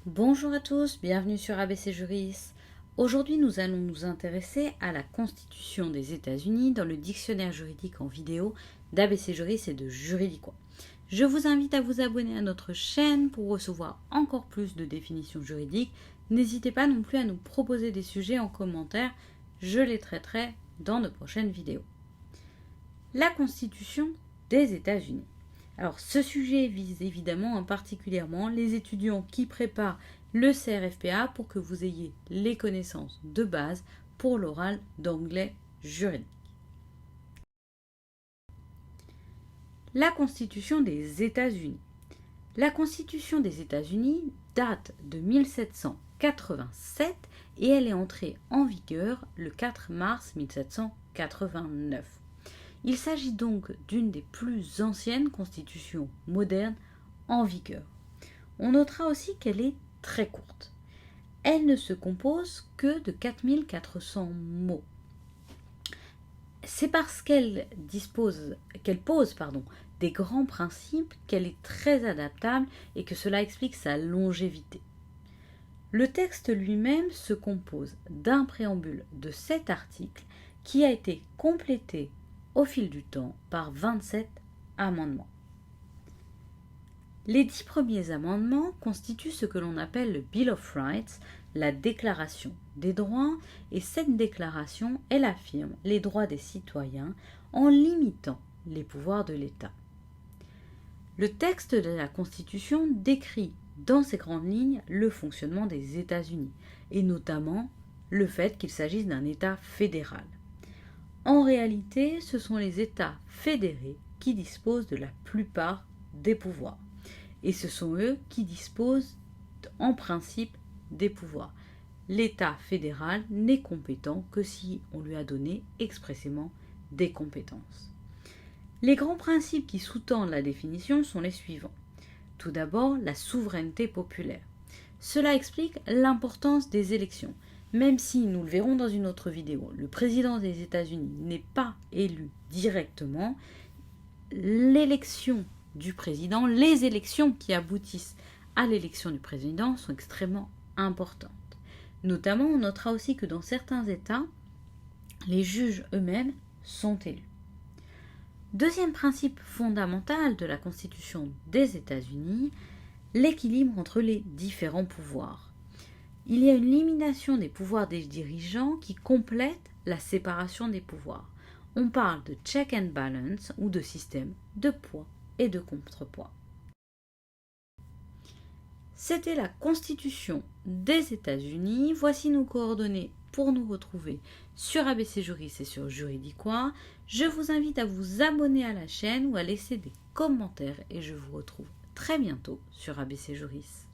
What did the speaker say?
Bonjour à tous, bienvenue sur ABC Juris. Aujourd'hui, nous allons nous intéresser à la Constitution des États-Unis dans le dictionnaire juridique en vidéo d'ABC Juris et de Juridiquois. Je vous invite à vous abonner à notre chaîne pour recevoir encore plus de définitions juridiques. N'hésitez pas non plus à nous proposer des sujets en commentaire, je les traiterai dans de prochaines vidéos. La Constitution des États-Unis. Alors, ce sujet vise évidemment particulièrement les étudiants qui préparent le CRFPA pour que vous ayez les connaissances de base pour l'oral d'anglais juridique. La Constitution des États-Unis. La Constitution des États-Unis date de 1787 et elle est entrée en vigueur le 4 mars 1789. Il s'agit donc d'une des plus anciennes constitutions modernes en vigueur. On notera aussi qu'elle est très courte. Elle ne se compose que de 4400 mots. C'est parce qu'elle pose des grands principes qu'elle est très adaptable et que cela explique sa longévité. Le texte lui-même se compose d'un préambule de 7 articles qui a été complété au fil du temps par 27 amendements. Les 10 premiers amendements constituent ce que l'on appelle le Bill of Rights, la déclaration des droits, et cette déclaration, elle affirme les droits des citoyens en limitant les pouvoirs de l'État. Le texte de la Constitution décrit dans ses grandes lignes le fonctionnement des États-Unis, et notamment le fait qu'il s'agisse d'un État fédéral. En réalité, ce sont les États fédérés qui disposent de la plupart des pouvoirs. Et ce sont eux qui disposent en principe des pouvoirs. L'État fédéral n'est compétent que si on lui a donné expressément des compétences. Les grands principes qui sous-tendent la définition sont les suivants. Tout d'abord, la souveraineté populaire. Cela explique l'importance des élections. Même si, nous le verrons dans une autre vidéo, le président des États-Unis n'est pas élu directement, l'élection du président, les élections qui aboutissent à l'élection du président sont extrêmement importantes. Notamment, on notera aussi que dans certains États, les juges eux-mêmes sont élus. Deuxième principe fondamental de la Constitution des États-Unis, l'équilibre entre les différents pouvoirs. Il y a une limitation des pouvoirs des dirigeants qui complète la séparation des pouvoirs. On parle de check and balance ou de système de poids et de contrepoids. C'était la Constitution des États-Unis. Voici nos coordonnées pour nous retrouver sur ABC Juris et sur Juridiquois. Je vous invite à vous abonner à la chaîne ou à laisser des commentaires et je vous retrouve très bientôt sur ABC Juris.